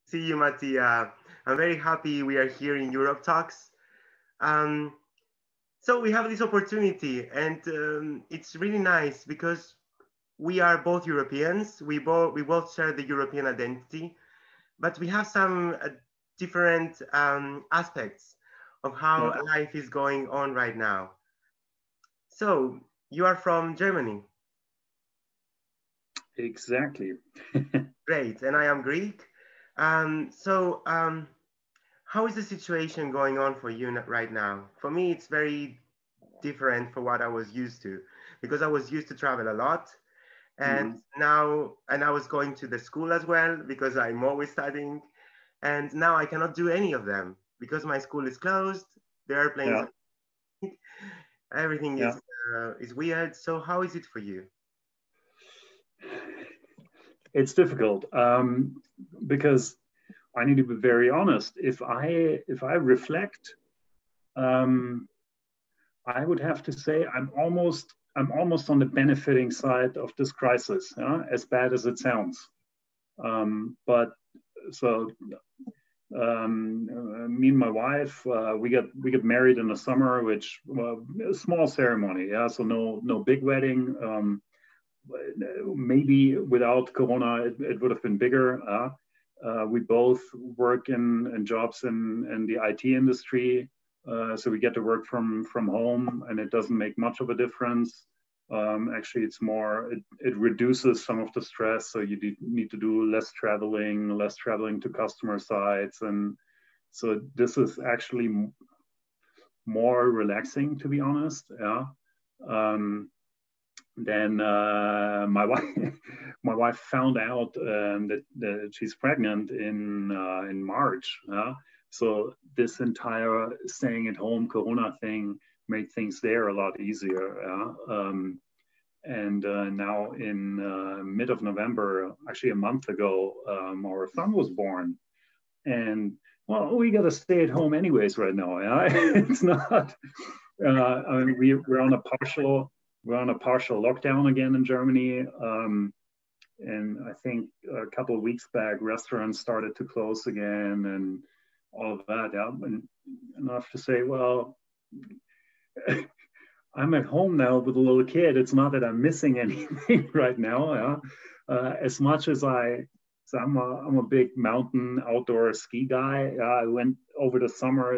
See you, Matthias. I'm very happy we are here in Europe Talks. Um, so we have this opportunity, and it's really nice because we are both Europeans. We both share the European identity, but we have some different aspects of how Yeah, life is going on right now. So you are from Germany, exactly. great, and I am Greek. So how is the situation going on for you right now? For me, it's very different from what I was used to because I was used to travel a lot. And Mhm. and I was going to the school as well because I'm always studying. And now I cannot do any of them because my school is closed. The airplanes, Yeah, everything yeah. is weird. So how is it for you? It's difficult because I need to be very honest. If I reflect, um, I would have to say I'm almost on the benefiting side of this crisis, as bad as it sounds. But so me and my wife, we get married in the summer, which a small ceremony, yeah. So no big wedding. Maybe without Corona, it would have been bigger. We both work in jobs in the IT industry, so we get to work from home, and it doesn't make much of a difference. Actually, it reduces some of the stress. So you need to do less traveling to customer sites, and so this is actually more relaxing, to be honest. Yeah. Um, then my wife my wife found out that she's pregnant in March. So this entire staying at home Corona thing made things there a lot easier. And now in mid of November, actually a month ago, our son was born, and well, we got to stay at home anyways right now. Yeah? It's not. I mean, we're on a partial lockdown again in Germany. And I think a couple of weeks back, restaurants started to close again and all of that. Yeah. And enough to say, well, I'm at home now with a little kid. It's not that I'm missing anything right now. Yeah. As much as so I'm a big mountain outdoor ski guy. I went over the summer.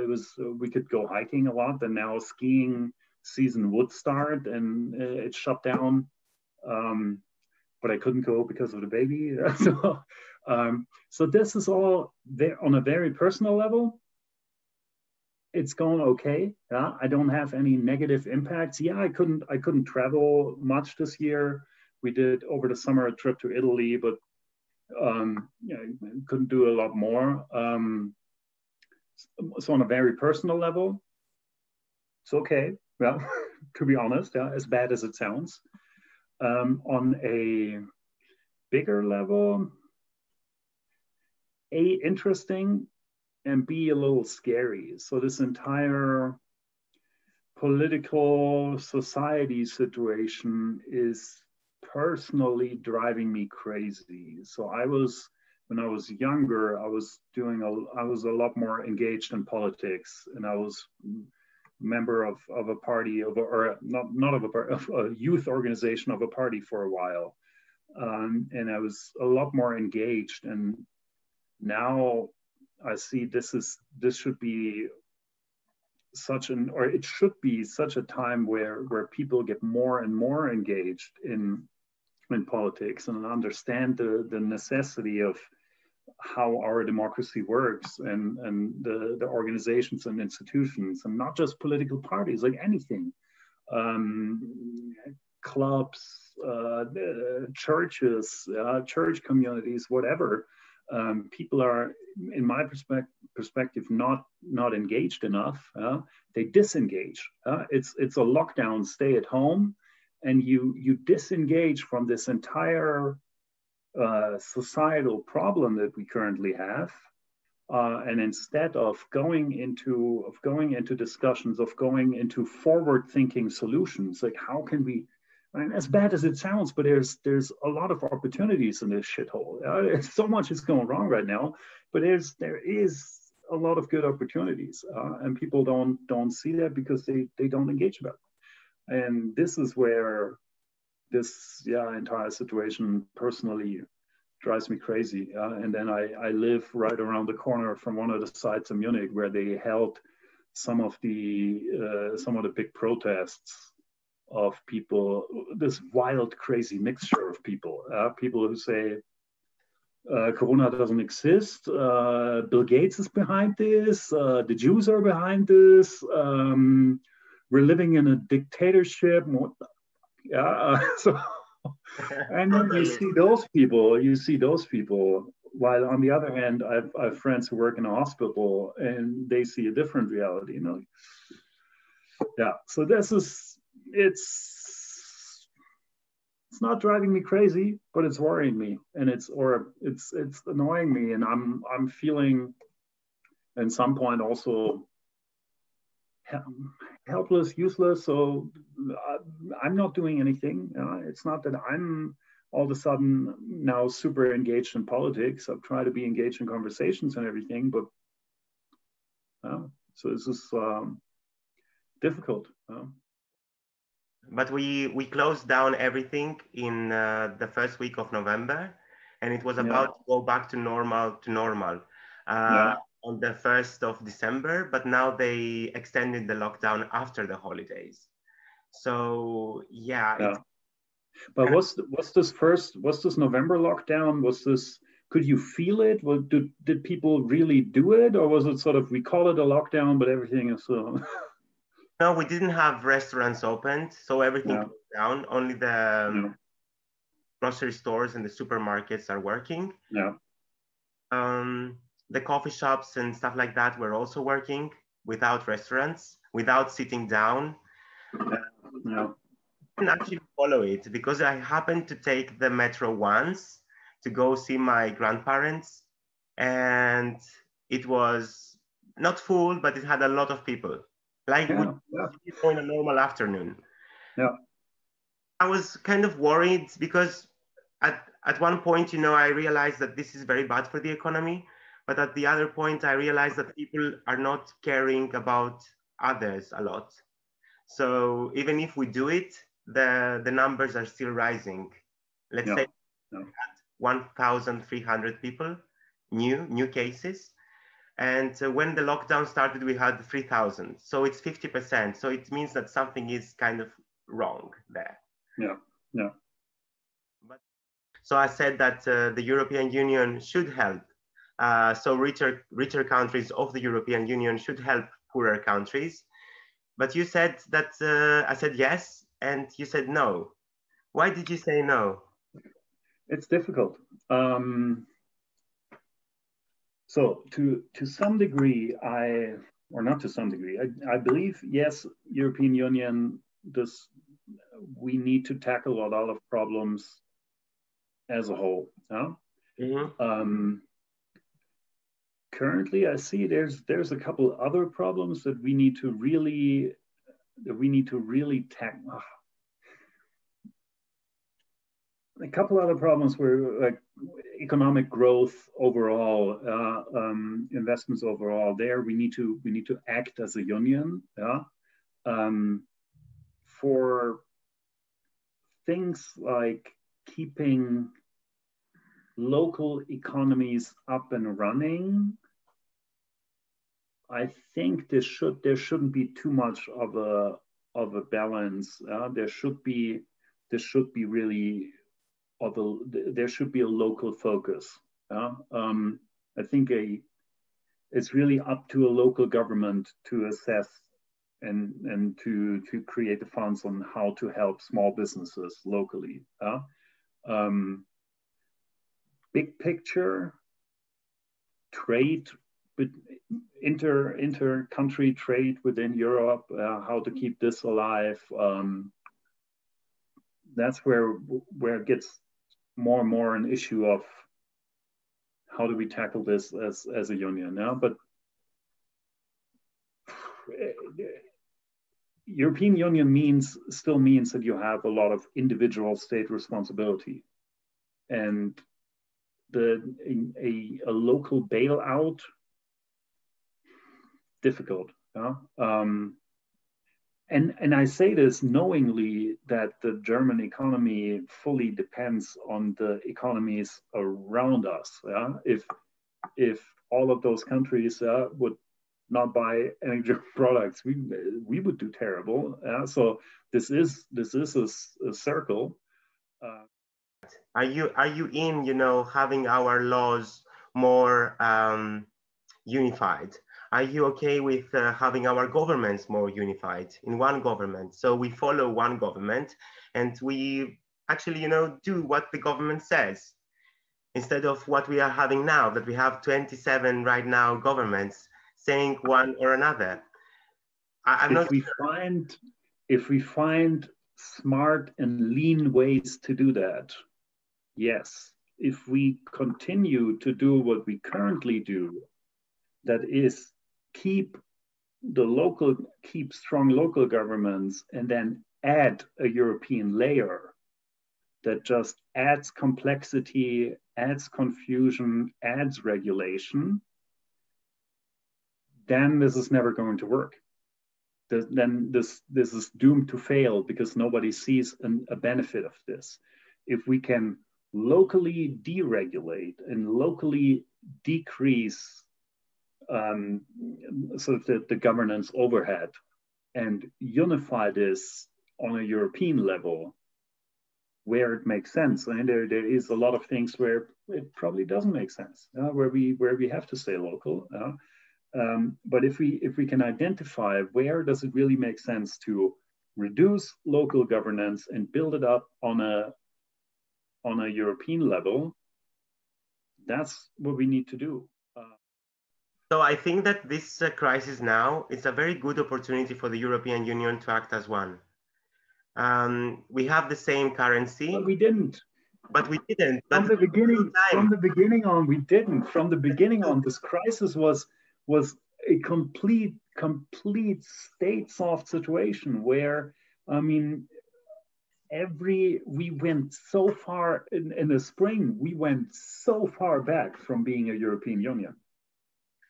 We could go hiking a lot, and now skiing season would start, and it shut down. Um, but I couldn't go because of the baby. So this is all there on a very personal level. It's going okay. Yeah, I don't have any negative impacts. Yeah, I couldn't travel much this year. We did over the summer a trip to Italy, but couldn't do a lot more. So on a very personal level, it's okay. Well, to be honest, yeah, as bad as it sounds. On a bigger level, A, interesting, and B, a little scary. So this entire political society situation is personally driving me crazy. So when I was younger, I was a lot more engaged in politics, and I was member of a party or not of a youth organization of a party for a while. And I was a lot more engaged. And now I see this should be it should be such a time where people get more and more engaged in politics and understand the necessity of how our democracy works and the organizations and institutions, and not just political parties, like anything, um, clubs, churches, church communities, whatever. People are, in my perspective, not engaged enough. They disengage. It's a lockdown, stay at home, and you disengage from this entire societal problem that we currently have. And instead of going into discussions, of going into forward thinking solutions, like And as bad as it sounds, but there's a lot of opportunities in this shithole. So much is going wrong right now, but there is a lot of good opportunities, and people don't see that because they don't engage about it. And this is where this entire situation personally drives me crazy. And then I live right around the corner from one of the sites in Munich where they held some of the big protests of people, this wild, crazy mixture of people. People who say Corona doesn't exist, Bill Gates is behind this, the Jews are behind this, we're living in a dictatorship. So, and then you see those people, while on the other hand, I've friends who work in a hospital and they see a different reality, you know. Yeah, so it's not driving me crazy, but it's worrying me, and it's annoying me, and I'm feeling at some point also helpless, useless. So I'm not doing anything. It's not that I'm all of a sudden now super engaged in politics. I've tried to be engaged in conversations and everything, but so this is difficult. But we closed down everything in the first week of November, and it was about to go back to normal on the 1st of December. But now they extended the lockdown after the holidays. So But what's this November lockdown? Could you feel it? Did people really do it, or was it sort of we call it a lockdown, but everything is No, we didn't have restaurants opened, so everything closed down. Only the grocery stores and the supermarkets are working. Yeah. The coffee shops and stuff like that were also working without restaurants, without sitting down. I didn't actually follow it because I happened to take the metro once to go see my grandparents, and it was not full, but it had a lot of people. Like we in a normal afternoon. Yeah. I was kind of worried because at one point, you know, I realized that this is very bad for the economy. But at the other point, I realized that people are not caring about others a lot. So even if we do it, the numbers are still rising. Let's say 1,300 people, new cases. And when the lockdown started, we had 3,000. So it's 50%. So it means that something is kind of wrong there. Yeah. So I said that the European Union should help. So richer countries of the European Union should help poorer countries. But you said that I said yes, and you said no. Why did you say no? It's difficult. So to some degree, or not to some degree, I believe, yes, European Union, we need to tackle a lot of problems as a whole. Currently, I see there's a couple other problems that we need to really tackle. A couple other problems were like economic growth overall, investments overall. There we need to act as a union, for things like keeping local economies up and running. I think there shouldn't be too much of a balance. There should be really there should be a local focus. I think it's really up to a local government to assess and to create the funds on how to help small businesses locally. Big picture, trade, inter-country trade within Europe, how to keep this alive. That's where it gets more and more an issue of how do we tackle this as a union now. But European Union still means that you have a lot of individual state responsibility, and a local bailout, difficult. And I say this knowingly that the German economy fully depends on the economies around us. If all of those countries would not buy any German products, we would do terrible. So this is a circle. Are you in, having our laws more unified? Are you okay with having our governments more unified in one government? So we follow one government and we actually, do what the government says instead of what we are having now, that we have 27 right now governments saying one or another. If we find smart and lean ways to do that, yes. If we continue to do what we currently do, that is keep strong local governments and then add a European layer that just adds complexity, adds confusion, adds regulation, then this is never going to work. Then this is doomed to fail because nobody sees a benefit of this. If we can locally deregulate and locally decrease sort of the governance overhead and unify this on a European level where it makes sense. And there is a lot of things where it probably doesn't make sense, where we have to stay local. But if we can identify where does it really make sense to reduce local governance and build it up on a European level, that's what we need to do. So I think that this crisis now is a very good opportunity for the European Union to act as one. We have the same currency. But we didn't. But we didn't. From the beginning on, we didn't. From the beginning on, this crisis was a complete state-soft situation where, I mean, we went so far in the spring, we went so far back from being a European Union.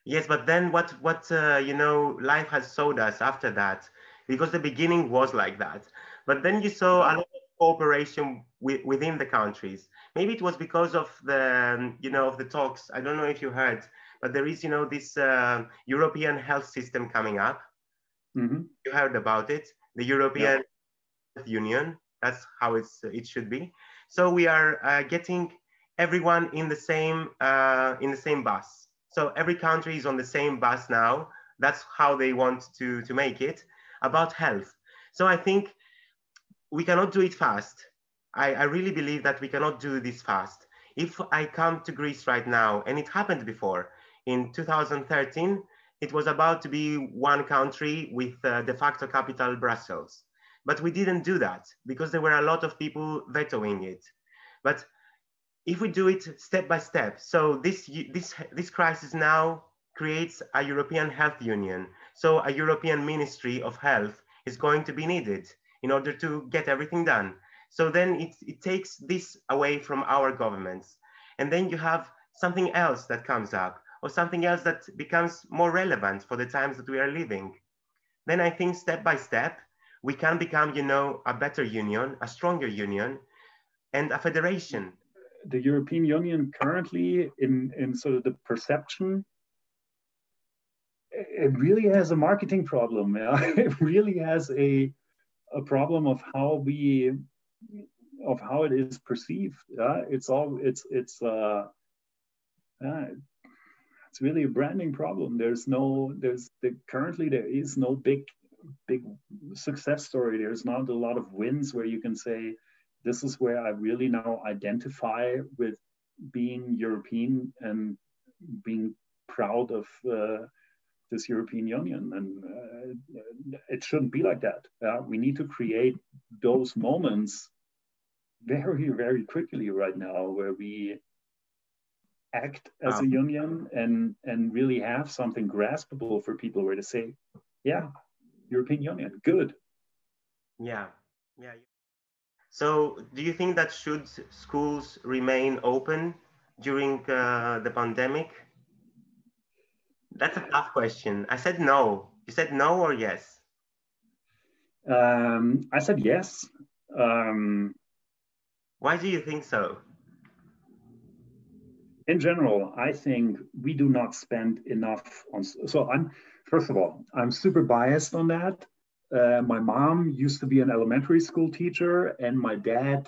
Yes, but then what life has showed us after that, because the beginning was like that. But then you saw a lot of cooperation within the countries. Maybe it was because of the, of the talks. I don't know if you heard, but there is, this European health system coming up. Mm-hmm. You heard about it, the European Health Union. That's how it should be. So we are getting everyone in the same bus. So every country is on the same bus now. That's how they want to make it about health. So I think we cannot do it fast. I really believe that we cannot do this fast. If I come to Greece right now, and it happened before, in 2013, it was about to be one country with de facto capital Brussels. But we didn't do that because there were a lot of people vetoing it. But if we do it step by step, so this crisis now creates a European Health Union. So a European Ministry of Health is going to be needed in order to get everything done. So then it takes this away from our governments. And then you have something else that comes up, or something else that becomes more relevant for the times that we are living. Then I think step by step, we can become, a better union, a stronger union, and a federation. The European Union currently, in sort of the perception, it really has a marketing problem. Yeah? It really has a problem of how it is perceived. Yeah? It's really a branding problem. Currently there is no big success story. There's not a lot of wins where you can say, this is where I really now identify with being European and being proud of this European Union. And it shouldn't be like that. We need to create those moments very, very quickly right now where we act as a union and really have something graspable for people where to say, yeah, European Union, good. Yeah, yeah. So, do you think that should schools remain open during the pandemic? That's a tough question. I said no. You said no or yes? I said yes. Um, Why do you think so? in general, I think we do not spend enough on. So I'm first of all, I'm super biased on that. My mom used to be an elementary school teacher, and my dad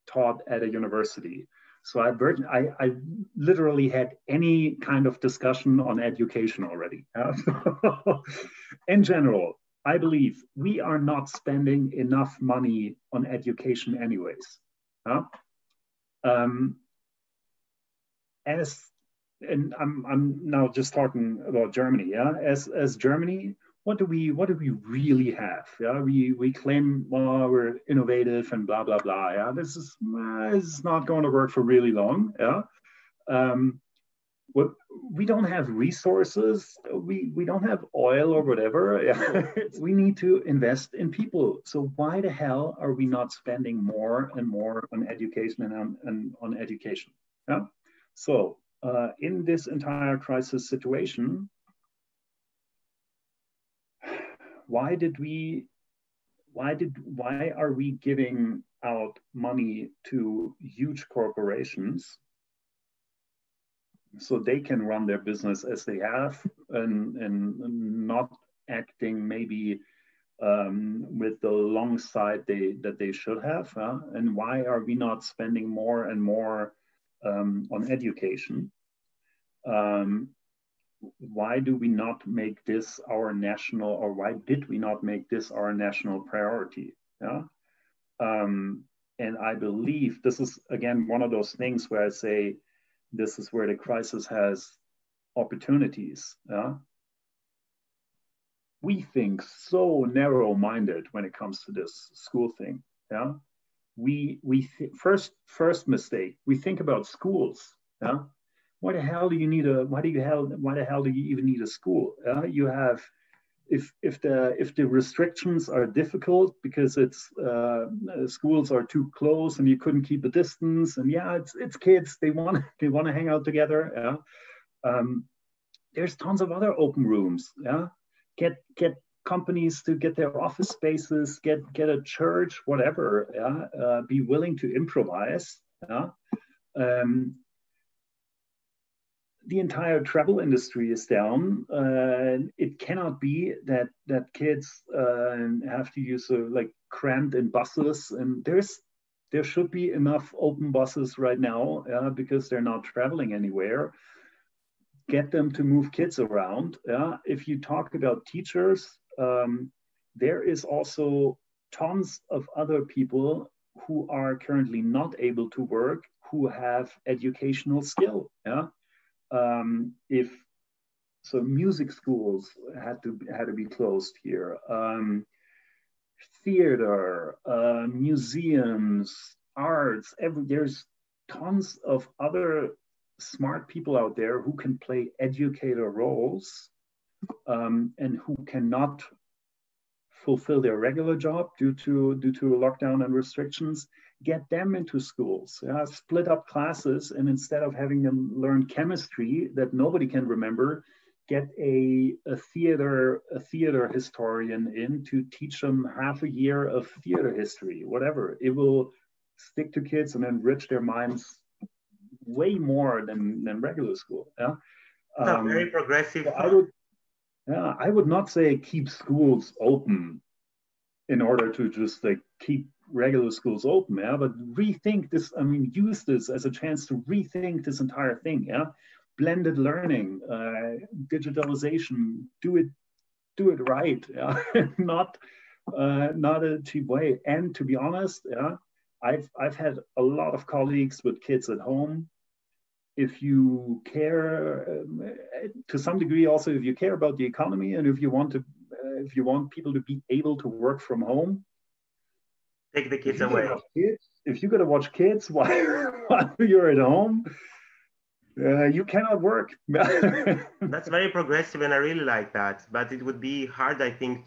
taught at a university. So I literally had any kind of discussion on education already. In general, I believe we are not spending enough money on education, anyways. Uh, um, as and I'm now just talking about Germany, yeah. As Germany, what do we really have? Yeah, we claim, well, we're innovative and blah blah blah. Yeah, this is not going to work for really long. Yeah, um, what we don't have resources, we don't have oil or whatever. Yeah. We need to invest in people. So why the hell are we not spending more and more on education and on education? Yeah. So in this entire crisis situation, why did we why are we giving out money to huge corporations so they can run their business as they have, and not acting maybe with the long sight that they should have? And why are we not spending more and more on education? Um, why do we not make this our national, or why did we not make this our national priority? Yeah. Um, and I believe this is, again, one of those things where I say this is where the crisis has opportunities. Yeah? We think so narrow-minded when it comes to this school thing. Yeah, first mistake, we think about schools. Yeah, why the hell do you need a why the hell do you even need a school? You have, if the restrictions are difficult because it's schools are too close and you couldn't keep a distance, and yeah, it's kids, they want to hang out together. Yeah, there's tons of other open rooms. Yeah, get companies to get their office spaces, get a church, whatever. Yeah, be willing to improvise. Yeah. Um, the entire travel industry is down. It cannot be that kids have to use like crammed in buses, and there should be enough open buses right now because they're not traveling anywhere. Get them to move kids around. If you talk about teachers, there is also tons of other people who are currently not able to work who have educational skill. Yeah, if so, music schools had to be closed here. Theater, museums, arts. There's tons of other smart people out there who can play educator roles, and who cannot fulfill their regular job due to lockdown and restrictions. Get them into schools. Split up classes, and instead of having them learn chemistry that nobody can remember, get a theater historian in to teach them half a year of theater history, whatever. It will stick to kids and enrich their minds way more than regular school. Yeah. That's a very progressive So thought. I would not say keep schools open in order to just like keep regular schools open, yeah, but rethink this. I mean, use this as a chance to rethink this entire thing. Yeah, blended learning, digitalization. Do it right. Yeah, not a cheap way. And to be honest, yeah, I've had a lot of colleagues with kids at home. If you care, to some degree, also if you care about the economy, and if you want people to be able to work from home, Take the if kids you gotta away. watch kids, while you're at home, you cannot work. That's very progressive, and I really like that. But it would be hard, I think,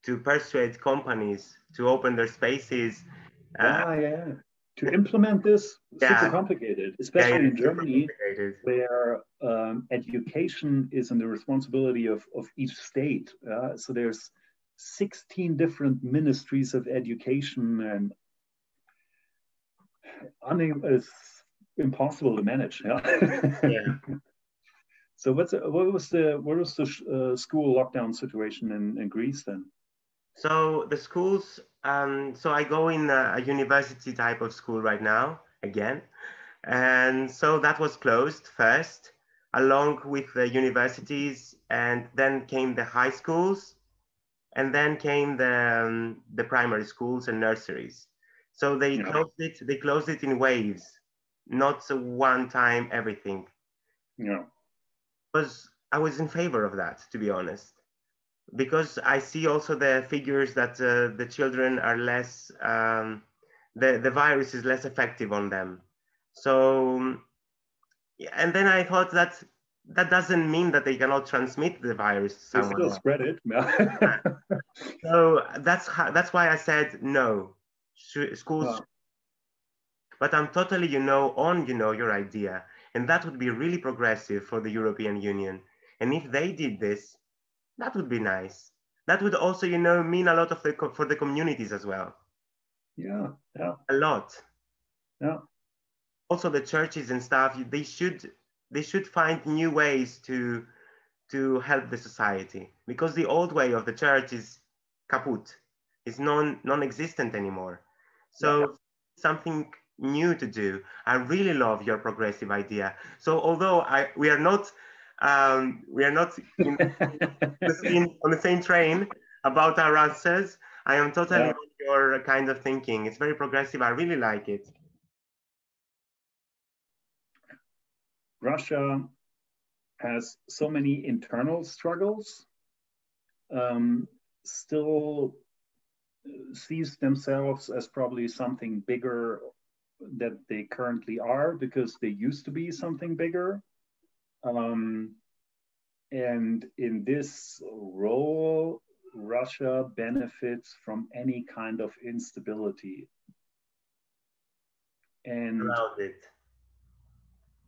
to persuade companies to open their spaces. Yeah. To implement this, super Yeah, complicated, yeah, especially in it's super Germany, complicated. where education is in the responsibility of each state. So there's 16 different ministries of education, and I mean, it's impossible to manage. Yeah. Yeah. So what was the school lockdown situation in Greece then? So the schools, so I go in a university type of school right now again. And so that was closed first, along with the universities, and then came the high schools, and then came the primary schools and nurseries. So they Yeah. closed it. They closed it in waves, not one time everything. Yeah. Because I was in favor of that, to be honest, because I see also the figures that the children are less, the virus is less effective on them. So, and then I thought that that doesn't mean that they cannot transmit the virus to They someone still else. spread it. So that's why I said no, schools. Yeah. But I'm totally, on, your idea, and that would be really progressive for the European Union. And if they did this, that would be nice. That would also, mean a lot of for the communities as well. Yeah. Yeah. A lot. Yeah. Also, the churches and stuff, they should find new ways to help the society, because the old way of the church is kaput, is non-existent anymore. Yeah. So something new to do. I really love your progressive idea. So although we are not on the same train about our answers, I am totally Yeah. on your kind of thinking. It's very progressive. I really like it. Russia has so many internal struggles, still sees themselves as probably something bigger that they currently are, because they used to be something bigger. And in this role, Russia benefits from any kind of instability. And Around it.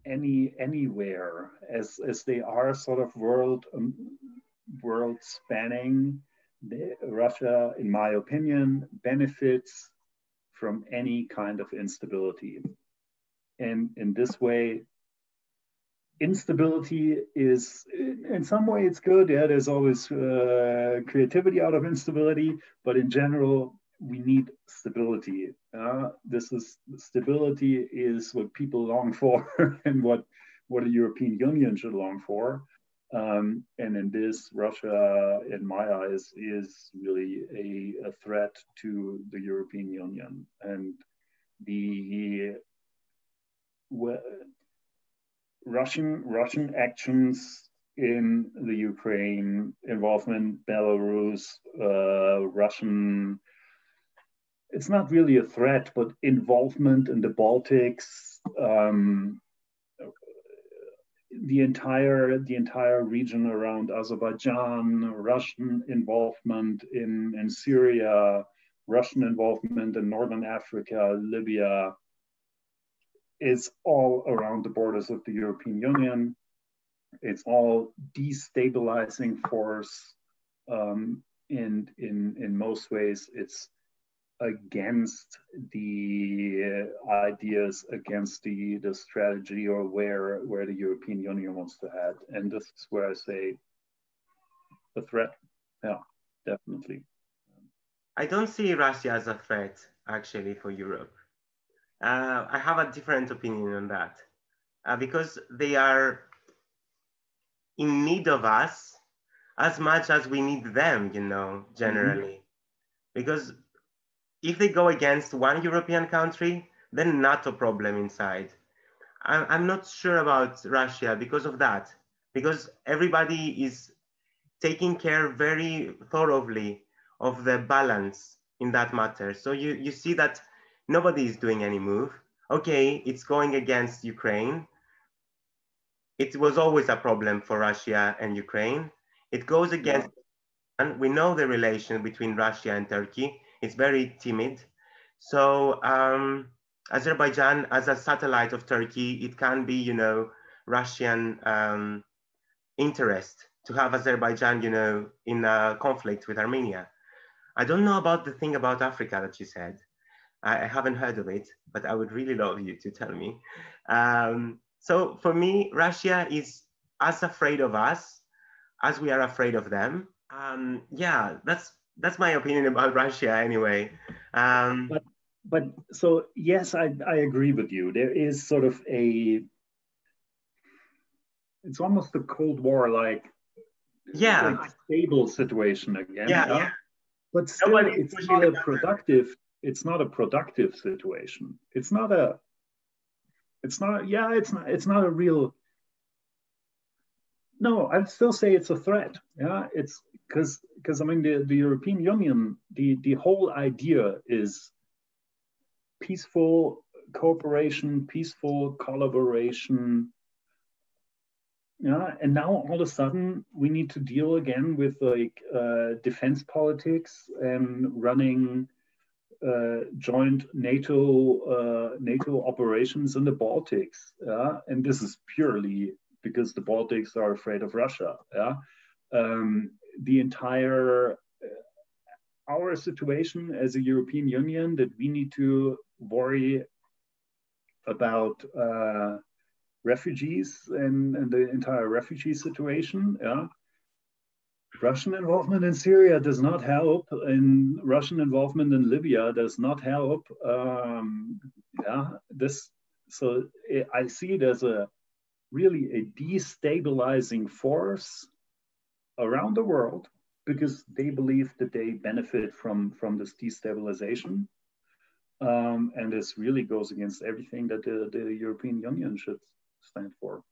anywhere, as they are sort of world spanning, Russia, in my opinion, benefits from any kind of instability. And in this way, instability is, in some way, it's good. Yeah, there's always creativity out of instability, but in general, we need stability. Stability is what people long for, and what the European Union should long for. And in this, Russia, in my eyes, is really a threat to the European Union. And the Russian actions in the Ukraine, involvement, Belarus, Russian, it's not really a threat, but involvement in the Baltics, the entire region around Azerbaijan, Russian involvement in Syria, Russian involvement in Northern Africa, Libya, is all around the borders of the European Union. It's all destabilizing force. And in most ways, it's against the ideas, against the strategy, or where the European Union wants to head. And this is where I say a threat. Yeah, definitely. I don't see Russia as a threat, actually, for Europe. I have a different opinion on that, because they are in need of us as much as we need them, generally. Because if they go against one European country, then not a problem inside. I'm not sure about Russia because of that, because everybody is taking care very thoroughly of the balance in that matter. So you see that nobody is doing any move. Okay, it's going against Ukraine. It was always a problem for Russia and Ukraine. It goes against And we know the relation between Russia and Turkey. It's very timid. So Azerbaijan, as a satellite of Turkey, it can be, Russian interest to have Azerbaijan, in a conflict with Armenia. I don't know about the thing about Africa that you said. I haven't heard of it, but I would really love you to tell me. So for me, Russia is as afraid of us as we are afraid of them. Yeah, that's my opinion about Russia anyway. But so yes, I agree with you. There is sort of it's almost a Cold War like stable situation again. Yeah. But still, it's not a productive. It's not a productive situation. It's not a real. No, I'd still say it's a threat. Yeah, it's because I mean the European Union, the whole idea is peaceful cooperation, peaceful collaboration. Yeah, and now all of a sudden we need to deal again with like defense politics and running joint NATO operations in the Baltics. Yeah, and this is purely because the Baltics are afraid of Russia. Yeah, the entire our situation as a European Union that we need to worry about refugees and the entire refugee situation. Yeah. Russian involvement in Syria does not help, and Russian involvement in Libya does not help. So I see it as really a destabilizing force around the world because they believe that they benefit from this destabilization. And this really goes against everything that the European Union should stand for.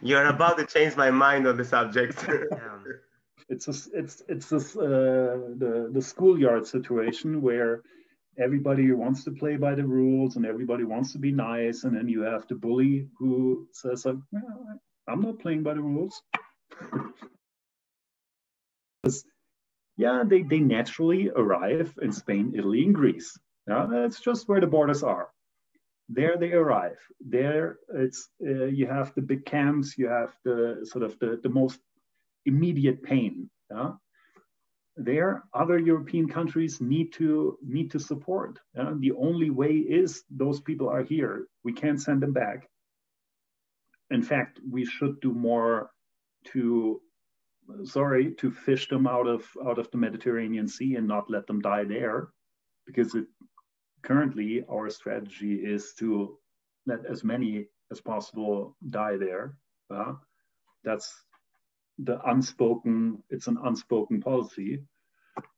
You're about to change my mind on the subject. It's the schoolyard situation where everybody wants to play by the rules and everybody wants to be nice, and then you have the bully who says, like, well, I'm not playing by the rules. Yeah, they naturally arrive in Spain, Italy, and Greece. Yeah, that's just where the borders are. There they arrive. There it's you have the big camps. You have the sort of the most immediate pain. Yeah? There, other European countries need to support. The only way is those people are here. We can't send them back. In fact, we should do more to fish them out of the Mediterranean Sea and not let them die there, because currently our strategy is to let as many as possible die there. That's it's an unspoken policy.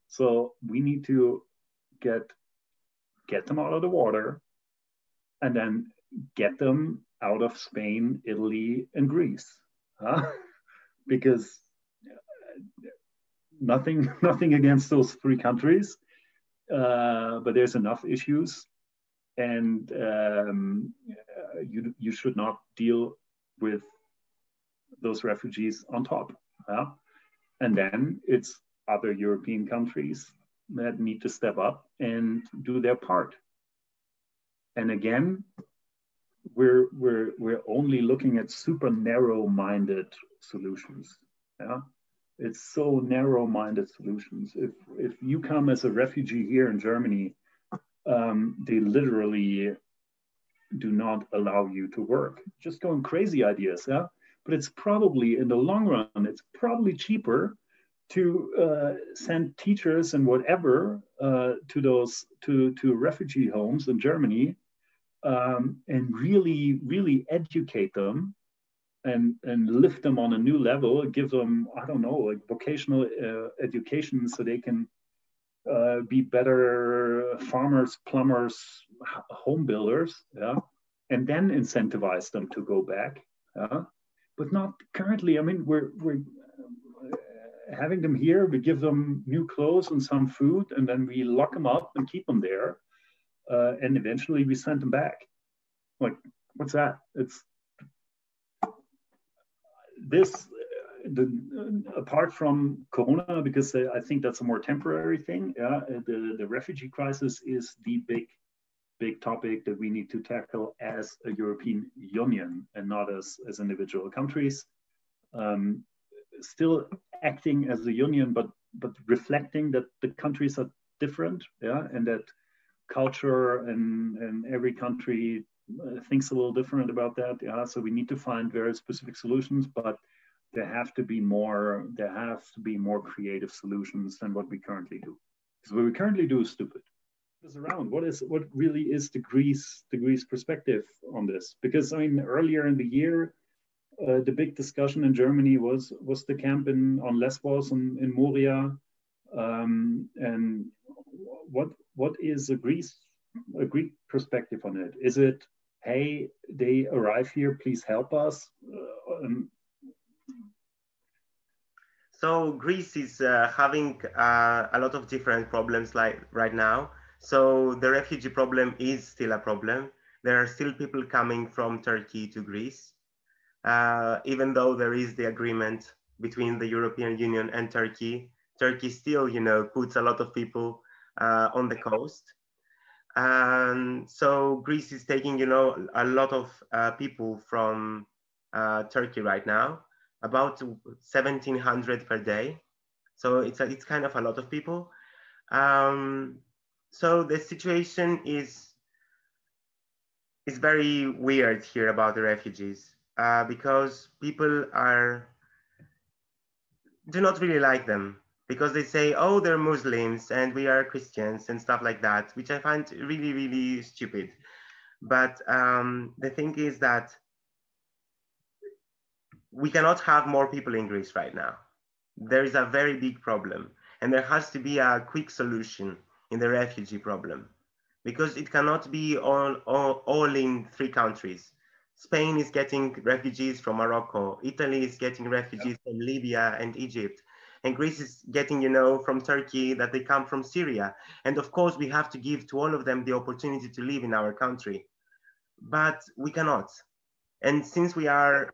So we need to get them out of the water and then get them out of Spain, Italy, and Greece. Because nothing against those three countries, but there's enough issues, and you should not deal with those refugees on top. And then it's other European countries that need to step up and do their part. And again, we're only looking at super narrow-minded solutions. It's so narrow-minded solutions. If you come as a refugee here in Germany, they literally do not allow you to work. Just going crazy ideas, yeah? But it's probably, in the long run, it's probably cheaper to send teachers and whatever to refugee homes in Germany and really, really educate them and lift them on a new level, give them, I don't know, like vocational education so they can be better farmers, plumbers, home builders, yeah, and then incentivize them to go back. But not currently. I mean, we're having them here, we give them new clothes and some food, and then we lock them up and keep them there. And eventually we send them back. Like, what's that? apart from Corona, because I think that's a more temporary thing, yeah, the refugee crisis is the big topic that we need to tackle as a European Union and not as individual countries. Still acting as a union, but reflecting that the countries are different, yeah, and that culture and every country thinks a little different about that, yeah. So we need to find very specific solutions, but there have to be more creative solutions than what we currently do. Because what we currently do is stupid. What really is the Greece perspective on this? Because I mean, earlier in the year, the big discussion in Germany was the camp on Lesbos in Moria, and what is a Greek perspective on it? Is it, hey, they arrive here, please help us? So Greece is having a lot of different problems like right now. So the refugee problem is still a problem. There are still people coming from Turkey to Greece, even though there is the agreement between the European Union and Turkey. Turkey still, puts a lot of people on the coast. So Greece is taking, a lot of people from Turkey right now, about 1,700 per day. So it's kind of a lot of people. So the situation is very weird here about the refugees because people do not really like them, because they say, oh, they're Muslims and we are Christians and stuff like that, which I find really, really stupid. But the thing is that we cannot have more people in Greece right now. There is a very big problem, and there has to be a quick solution in the refugee problem, because it cannot be all in 3 countries. Spain is getting refugees from Morocco. Italy is getting refugees from Libya and Egypt. And Greece is getting, from Turkey, that they come from Syria. And of course, we have to give to all of them the opportunity to live in our country. But we cannot. And since we are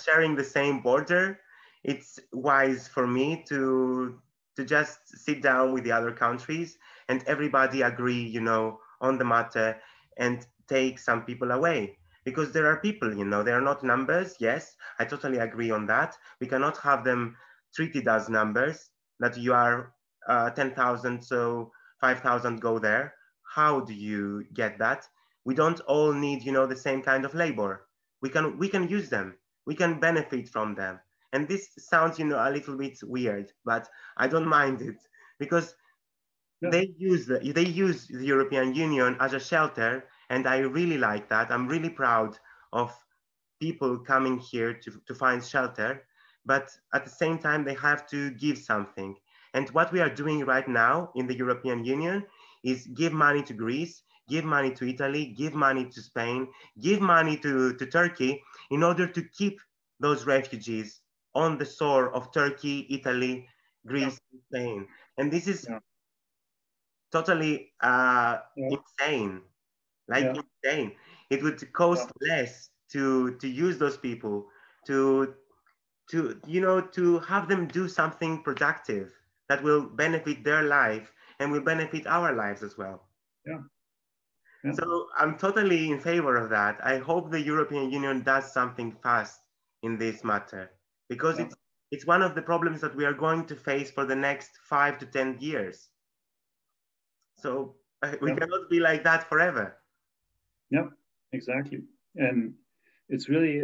sharing the same border, it's wise for me to just sit down with the other countries and everybody agree, on the matter and take some people away. Because there are people, they are not numbers. Yes, I totally agree on that. We cannot have them treated as numbers, that you are 10,000, so 5,000 go there. How do you get that? We don't all need, the same kind of labor. We can use them. We can benefit from them. And this sounds, a little bit weird, but I don't mind it, because they use the European Union as a shelter, and I really like that. I'm really proud of people coming here to find shelter, but at the same time, they have to give something. And what we are doing right now in the European Union is give money to Greece, give money to Italy, give money to Spain, give money to Turkey, in order to keep those refugees on the shore of Turkey, Italy, Greece, and Spain. And this is totally insane, insane. It would cost less to use those people, to have them do something productive that will benefit their life and will benefit our lives as well. So I'm totally in favor of that. I hope the European Union does something fast in this matter, because it's one of the problems that we are going to face for the next 5 to 10 years. So we cannot be like that forever. Yeah, exactly. And it's really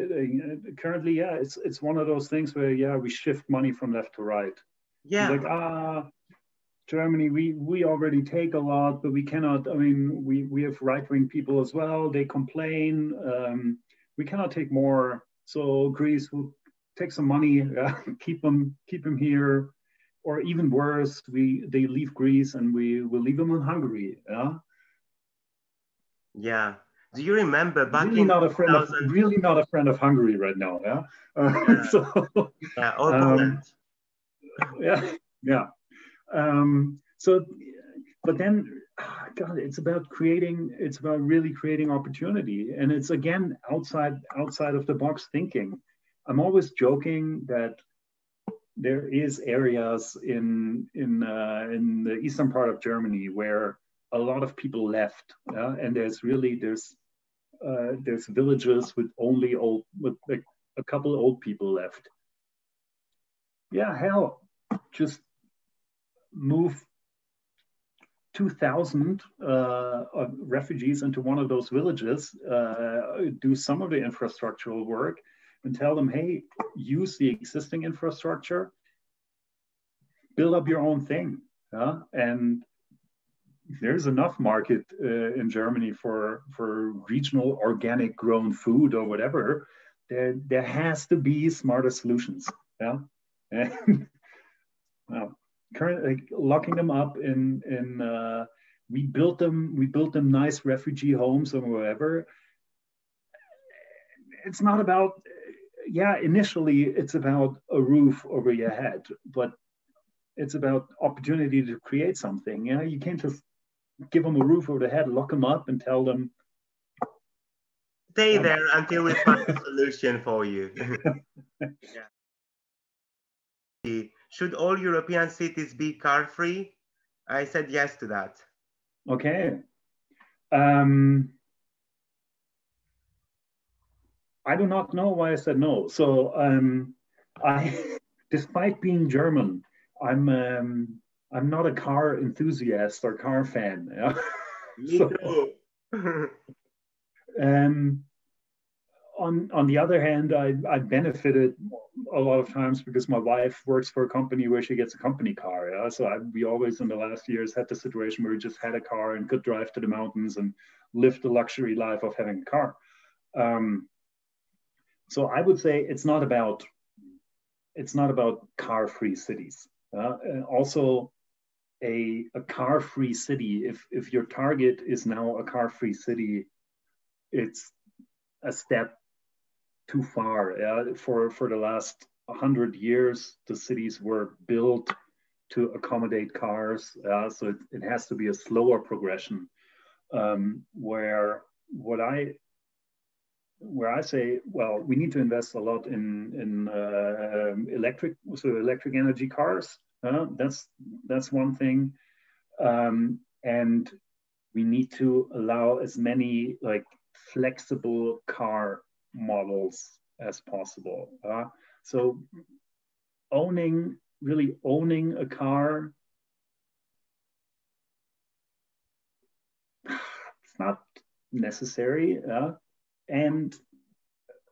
currently, it's one of those things where we shift money from left to right. Yeah. It's like Germany, we already take a lot, but we cannot. I mean, we have right-wing people as well. They complain. We cannot take more. So Greece will take some money, keep them here, or even worse, they leave Greece and we will leave them in Hungary. Yeah. Do you remember back really in not a friend of really not a friend of Hungary right now? Or Poland. So, but then, God, it's about really creating opportunity, and it's again outside of the box thinking. I'm always joking that there is areas in the eastern part of Germany where a lot of people left, and there's villages with only like a couple old people left. Yeah, hell, just move 2,000 refugees into one of those villages, do some of the infrastructural work, and tell them, hey, use the existing infrastructure, build up your own thing. And there's enough market in Germany for regional organic grown food or whatever. There has to be smarter solutions. Yeah. And well, currently locking them up in we built them nice refugee homes or whatever. It's not about, initially it's about a roof over your head, but it's about opportunity to create something. You can't just give them a roof over the head, lock them up, and tell them stay there until we find a solution for you. Yeah. Should all European cities be car-free? I said yes to that. Okay. I do not know why I said no. So despite being German, I'm not a car enthusiast or car fan. Yeah? Me too. On the other hand, I benefited a lot of times because my wife works for a company where she gets a company car. Yeah? So we always in the last years had the situation where we just had a car and could drive to the mountains and live the luxury life of having a car. So I would say it's not about car-free cities. Also, a car-free city, if your target is now a car-free city, it's a step too far. For the last 100 years, the cities were built to accommodate cars, so it has to be a slower progression. Where I say, well, we need to invest a lot in electric energy cars. That's one thing, and we need to allow as many like flexible car models as possible. So really owning a car, it's not necessary. And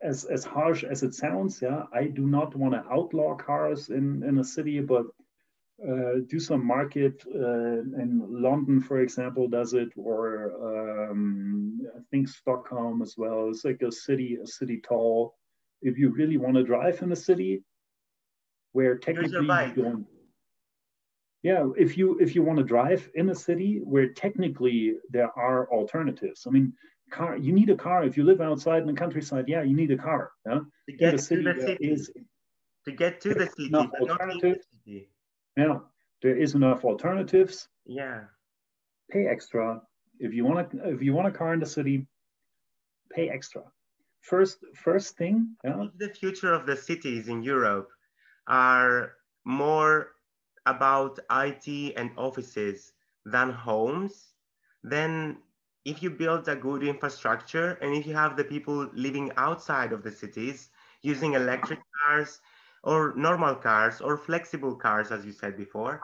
as harsh as it sounds, I do not want to outlaw cars in a city, but do some market. In London, for example, does it, or I think Stockholm as well. It's like a city tall. If you really want to drive in a city, where technically you don't. Yeah, if you want to drive in a city where technically there are alternatives. I mean, you need a car if you live outside in the countryside. Yeah, you need a car. Yeah, to get to the city. To get to the city, but not in the city. Yeah, there is enough alternatives. Yeah. Pay extra if you want a car in the city. Pay extra. First thing. Yeah. The future of the cities in Europe are more about IT and offices than homes. Then if you build a good infrastructure and if you have the people living outside of the cities using electric cars or normal cars or flexible cars, as you said before,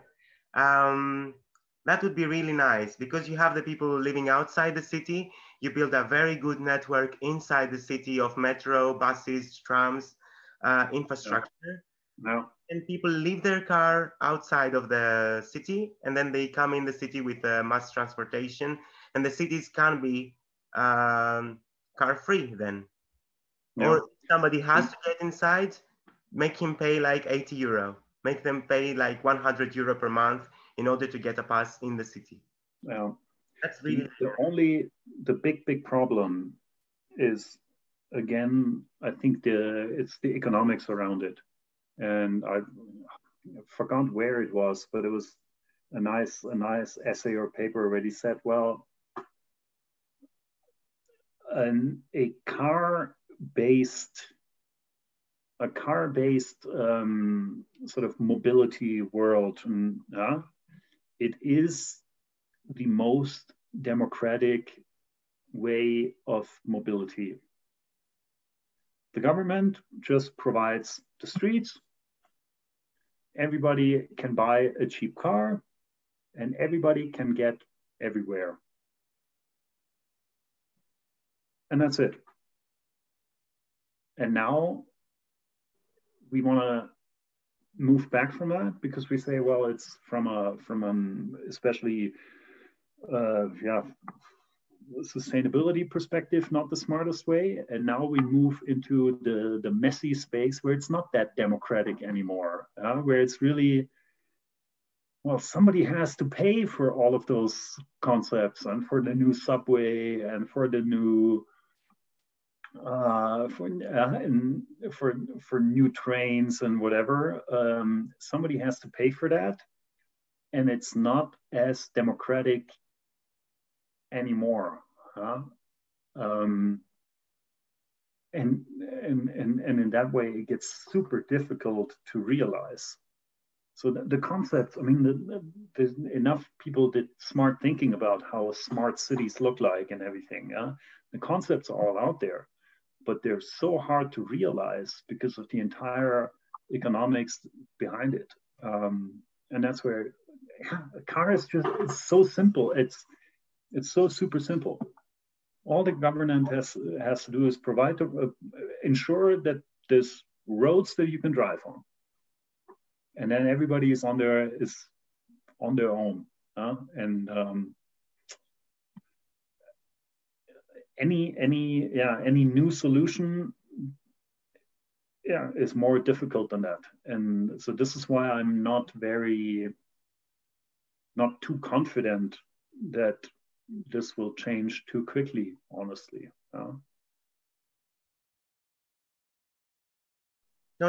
that would be really nice because you have the people living outside the city. You build a very good network inside the city of metro, buses, trams, infrastructure. No. And people leave their car outside of the city and then they come in the city with mass transportation, and the cities can be car free then. Yeah. Or if somebody has to get inside, make him pay like 80 euro, make them pay like 100 euro per month in order to get a pass in the city. Well, that's really the big problem is, again, I think it's the economics around it. And I forgot where it was, but it was a nice essay or paper where he said, well, a car-based a car-based sort of mobility world, and it is the most democratic way of mobility. The government just provides the streets. Everybody can buy a cheap car, and everybody can get everywhere. And that's it. And now we want to move back from that because we say, well, it's from an especially sustainability perspective, not the smartest way. And now we move into the messy space where it's not that democratic anymore, where it's really, well, somebody has to pay for all of those concepts and for the new subway and for the new for new trains and whatever. Somebody has to pay for that, and it's not as democratic anymore. And in that way, it gets super difficult to realize. So the concept, I mean, there's enough people did smart thinking about how smart cities look like and everything. The concepts are all out there, but they're so hard to realize because of the entire economics behind it. And that's where a car is just, it's so simple. It's so super simple. All the government has to do is provide, ensure that there's roads that you can drive on. And then everybody is on their own. And any new solution is more difficult than that. And so this is why I'm not too confident that this will change too quickly, honestly. So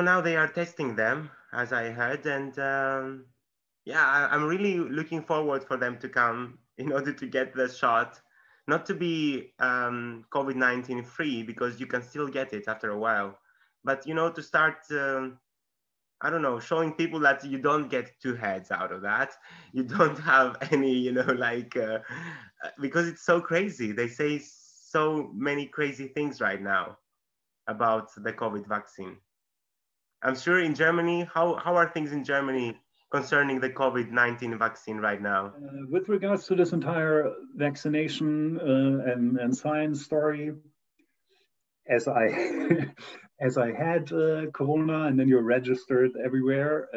now they are testing them, as I heard, and I'm really looking forward for them to come in order to get the shot. Not to be COVID-19 free, because you can still get it after a while, but to start, I don't know, showing people that you don't get two heads out of that. You don't have any, because it's so crazy. They say so many crazy things right now about the COVID vaccine. I'm sure in Germany, how are things in Germany concerning the COVID-19 vaccine right now? With regards to this entire vaccination and science story, as I had Corona and then you're registered everywhere,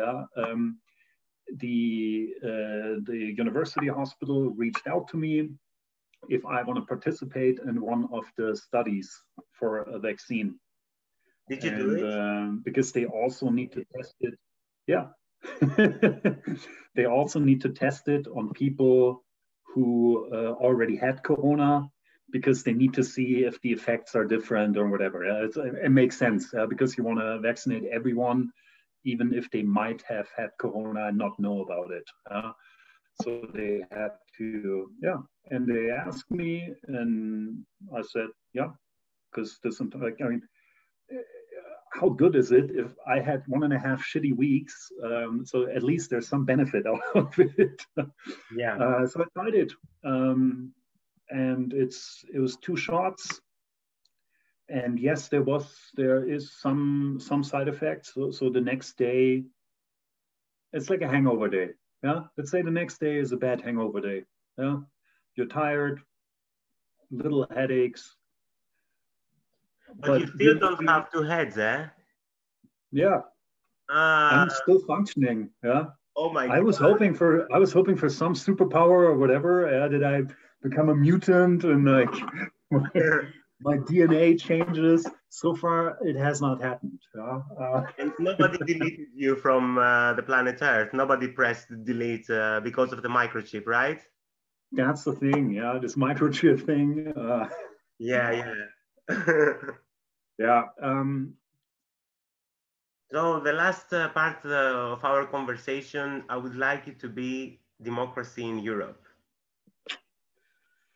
the university hospital reached out to me if I want to participate in one of the studies for a vaccine. Did you do it? Because they also need to test it. Yeah. They also need to test it on people who already had Corona, because they need to see if the effects are different or whatever. It makes sense because you want to vaccinate everyone, even if they might have had Corona and not know about it. So they had to, and they asked me, and I said, yeah, because this, how good is it if I had 1.5 shitty weeks? So at least there's some benefit out of it. Yeah. So I tried it, and it was 2 shots. And yes, there is some side effects. So the next day, it's like a hangover day. Yeah, let's say the next day is a bad hangover day. Yeah, you're tired, little headaches. But you still don't have 2 heads, eh? Yeah. I'm still functioning. Yeah. Oh my God. I was hoping for some superpower or whatever. Did I become a mutant and like my DNA changes? So far, it has not happened. And nobody deleted you from the planet Earth. Nobody pressed delete because of the microchip, right? That's the thing. Yeah, this microchip thing. Yeah. Yeah. So the last part of our conversation, I would like it to be democracy in Europe.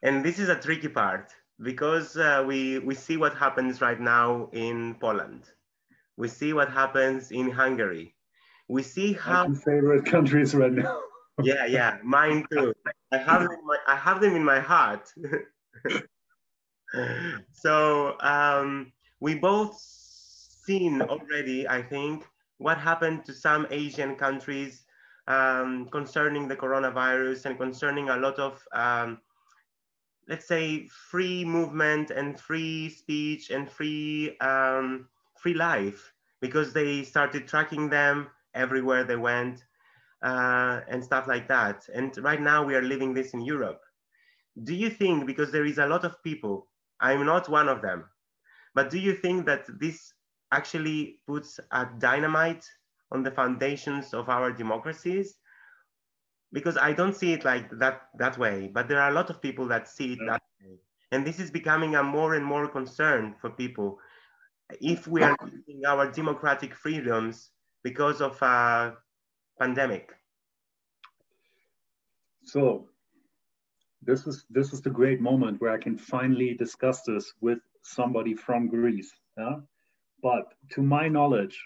And this is a tricky part because we see what happens right now in Poland. We see what happens in Hungary. We see My how, two favorite countries right now. yeah, mine too. I have them in my heart. So we both seen already, I think, what happened to some Asian countries concerning the coronavirus and concerning a lot of, let's say, free movement and free speech and free life, because they started tracking them everywhere they went and stuff like that. And right now we are living this in Europe. Do you think, because there is a lot of people, I'm not one of them, but do you think that this actually puts a dynamite on the foundations of our democracies? Because I don't see it like that way, but there are a lot of people that see it that way. And this is becoming a more and more concern for people. If we are losing our democratic freedoms because of a pandemic. So this is the great moment where I can finally discuss this with somebody from Greece. Yeah? But to my knowledge,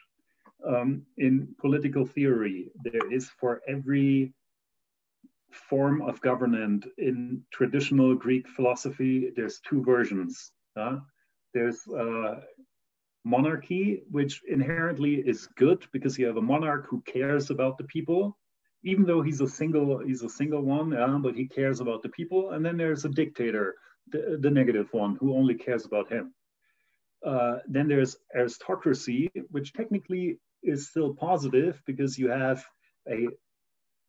in political theory, there is for every form of government in traditional Greek philosophy, there's two versions. There's monarchy, which inherently is good because you have a monarch who cares about the people, even though he's a single one, but he cares about the people. And then there's a dictator, the negative one, who only cares about him. Then there's aristocracy, which technically is still positive because you have a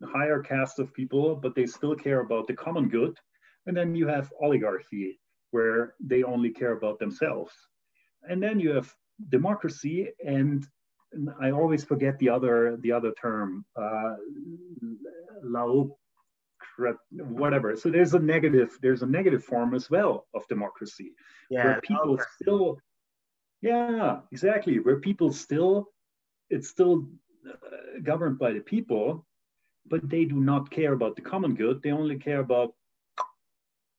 higher caste of people, but they still care about the common good. And then you have oligarchy, where they only care about themselves. And then you have democracy, and I always forget the other term, whatever. So there's a negative form as well of democracy, where people still, yeah, exactly, where people still, it's still governed by the people, but they do not care about the common good. They only care about.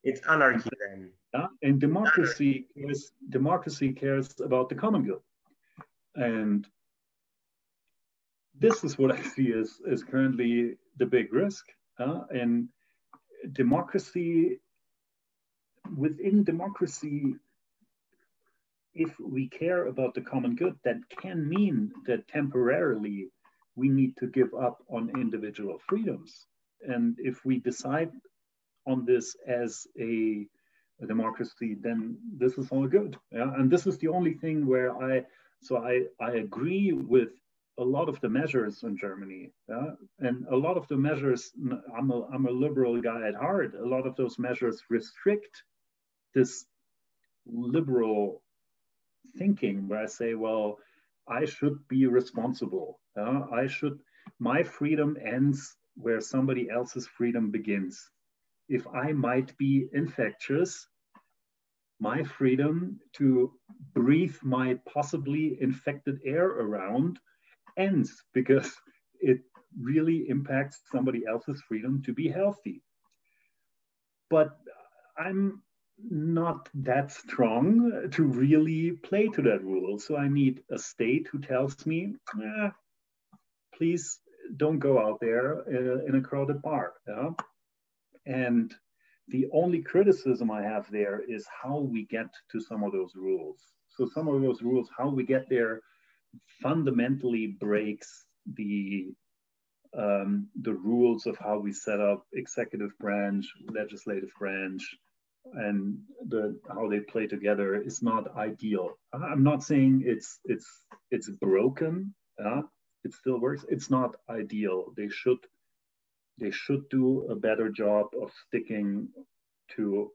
It's anarchy then. And democracy cares about the common good. And this is what I see as currently the big risk. And democracy, within democracy, if we care about the common good, that can mean that temporarily we need to give up on individual freedoms. And if we decide on this as a democracy, then this is all good. Yeah? And this is the only thing where I agree with a lot of the measures in Germany. Yeah? And a lot of the measures, I'm a liberal guy at heart, a lot of those measures restrict this liberal thinking where I say, well, I should be responsible. My freedom ends where somebody else's freedom begins. If I might be infectious, my freedom to breathe my possibly infected air around ends because it really impacts somebody else's freedom to be healthy. But I'm not that strong to really play to that rule. So I need a state who tells me, please don't go out there in a crowded bar. Yeah? And the only criticism I have there is how we get to some of those rules. So some of those rules, how we get there, fundamentally breaks the rules of how we set up executive branch, legislative branch, and how they play together is not ideal. I'm not saying it's broken. It still works. It's not ideal. They should do a better job of sticking to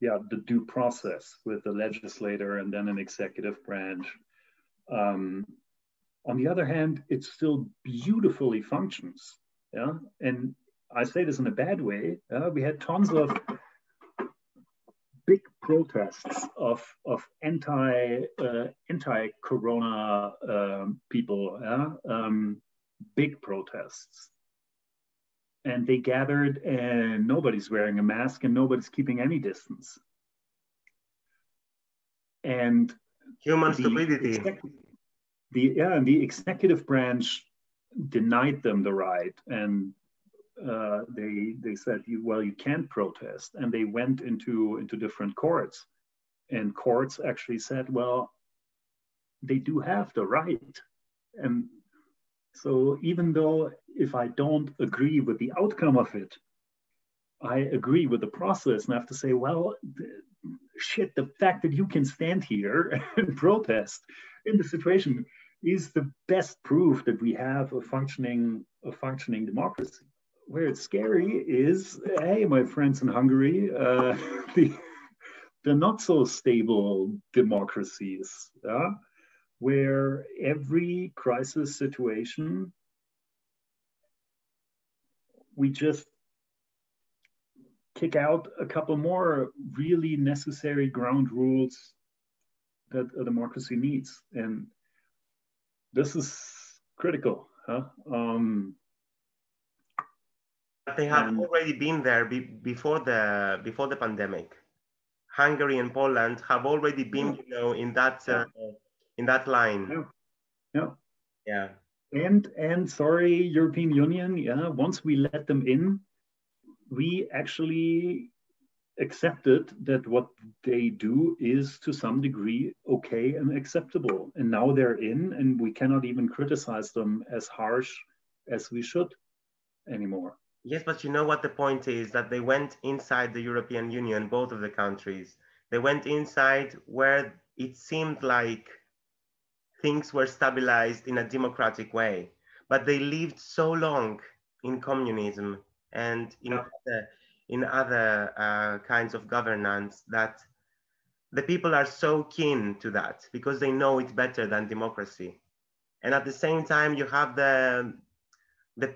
the due process with the legislator and then an executive branch. On the other hand, it still beautifully functions. Yeah, and I say this in a bad way. We had tons of big protests of anti-corona people. Big protests. And they gathered and nobody's wearing a mask and nobody's keeping any distance. And human stupidity. the executive branch denied them the right, and they said, well, you can't protest, and they went into different courts, and courts actually said, well, they do have the right. And so even though if I don't agree with the outcome of it, I agree with the process, and I have to say, well, shit, the fact that you can stand here and protest in the situation is the best proof that we have a functioning democracy. Where it's scary is, hey, my friends in Hungary, they're not so stable democracies, where every crisis situation, we just kick out a couple more really necessary ground rules that a democracy needs. And this is critical. But they have already been there before the pandemic. Hungary and Poland have already been, in that line. Yeah. And sorry, European Union. Yeah. Once we let them in, we actually accepted that what they do is to some degree okay and acceptable. And now they're in, and we cannot even criticize them as harsh as we should anymore. Yes, but you know what the point is, that they went inside the European Union, both of the countries. They went inside where it seemed like things were stabilized in a democratic way. But they lived so long in communism and in other kinds of governance that the people are so keen to that because they know it's better than democracy. And at the same time, you have the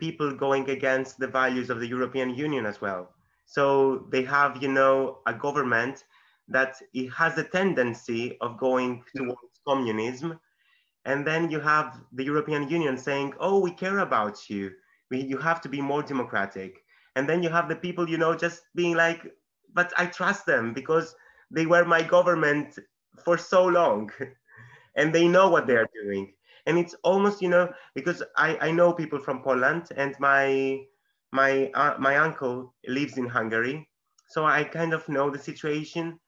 people going against the values of the European Union as well. So they have, a government that it has a tendency of going towards communism. And then you have the European Union saying, oh, we care about you. You have to be more democratic. And then you have the people, just being like, but I trust them because they were my government for so long and they know what they're doing. And it's almost, because I know people from Poland, and my uncle lives in Hungary. So I kind of know the situation.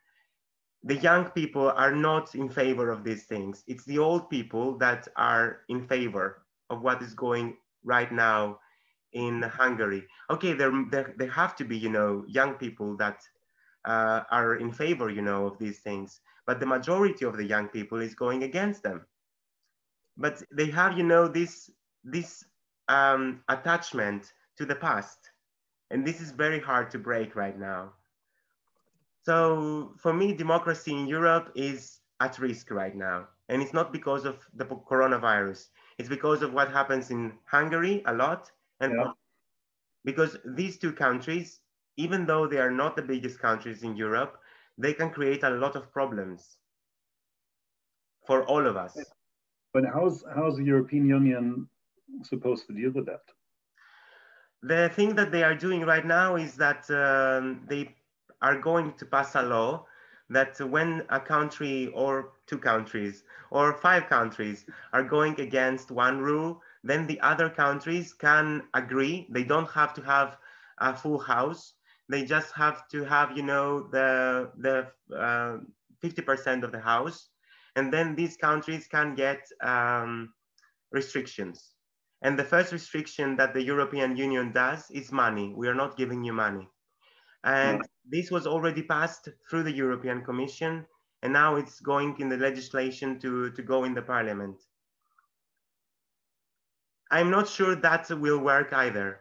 The young people are not in favor of these things. It's the old people that are in favor of what is going right now in Hungary. Okay, there have to be, young people that are in favor, of these things. But the majority of the young people is going against them. But they have, this attachment to the past. And this is very hard to break right now. So for me, democracy in Europe is at risk right now. And it's not because of the coronavirus. It's because of what happens in Hungary a lot. And because these two countries, even though they are not the biggest countries in Europe, they can create a lot of problems for all of us. But how's the European Union supposed to deal with that? The thing that they are doing right now is that they are going to pass a law that when a country or two countries or five countries are going against one rule, then the other countries can agree. They don't have to have a full house. They just have to have, the 50% of the house. And then these countries can get restrictions. And the first restriction that the European Union does is money. We are not giving you money. And this was already passed through the European Commission, and now it's going in the legislation to go in the parliament. I'm not sure that will work either,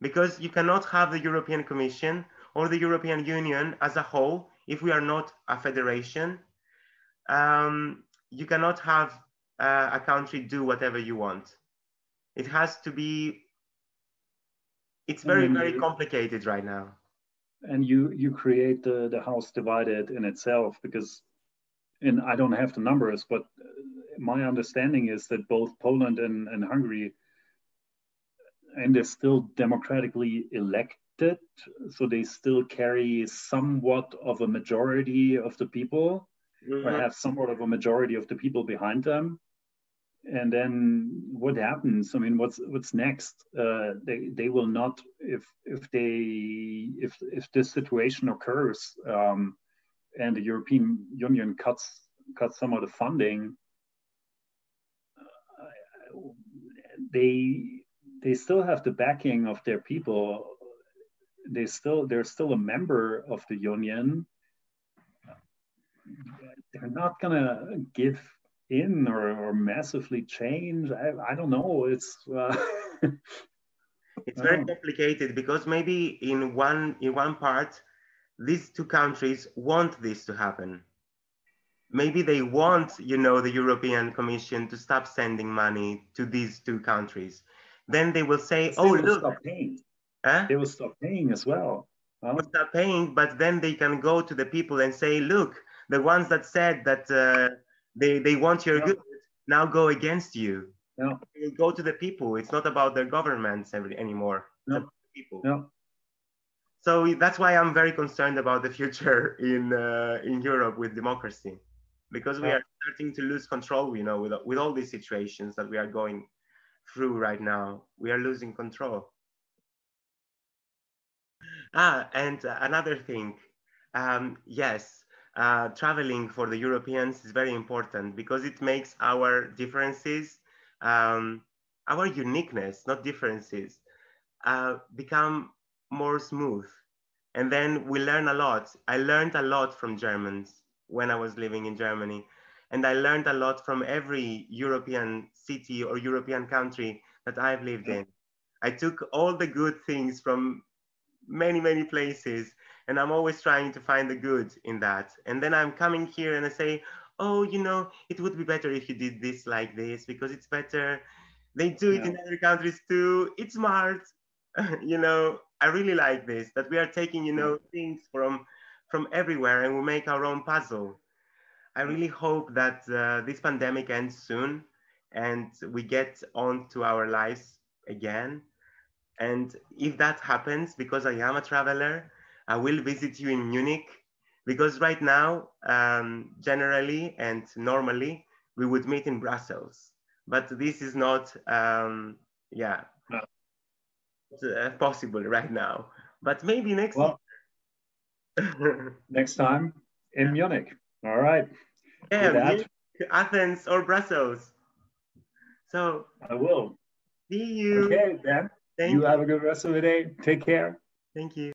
because you cannot have the European Commission or the European Union as a whole if we are not a federation. You cannot have a country do whatever you want. It has to be, it's very, very complicated right now. And you create the house divided in itself, because, and I don't have the numbers, but my understanding is that both Poland and Hungary, and they're still democratically elected, so they still carry somewhat of a majority of the people, or have somewhat of a majority of the people behind them. and then what happens? I mean, what's next? They will not, if this situation occurs, and the European Union cuts some of the funding, they still have the backing of their people. They're still a member of the union. They're not gonna give in or massively change. I don't know. It's it's very complicated, because maybe in one part, these two countries want this to happen. Maybe they want, the European Commission to stop sending money to these two countries. Then they will say, "Oh, look, stop paying." Huh? They will stop paying as well. They will stop paying, but then they can go to the people and say, "Look, the ones that said that they want your good now go against you." Yeah. They will go to the people. It's not about their governments anymore. It's about the people. Yeah. So that's why I'm very concerned about the future in Europe with democracy, because we are starting to lose control. With all these situations that we are going through right now, we are losing control. And another thing, yes, traveling for the Europeans is very important, because it makes our differences, our uniqueness, not differences, become more smooth. And then we learn a lot. I learned a lot from Germans when I was living in Germany. And I learned a lot from every European city or European country that I've lived in. I took all the good things from many places, and I'm always trying to find the good in that. And then I'm coming here and I say, "Oh, it would be better if you did this like this, because it's better. They do it in other countries too. It's smart." I really like this, that we are taking, things from everywhere, and we make our own puzzle. I really hope that this pandemic ends soon and we get on to our lives again. And if that happens, because I am a traveler, I will visit you in Munich, because right now, generally and normally, we would meet in Brussels. But this is not, possible right now. But maybe next year. Next time in Munich. All right. Yeah, Munich, Athens, or Brussels. So I will. see you. Okay, Ben. You have a good rest of the day. Take care. Thank you.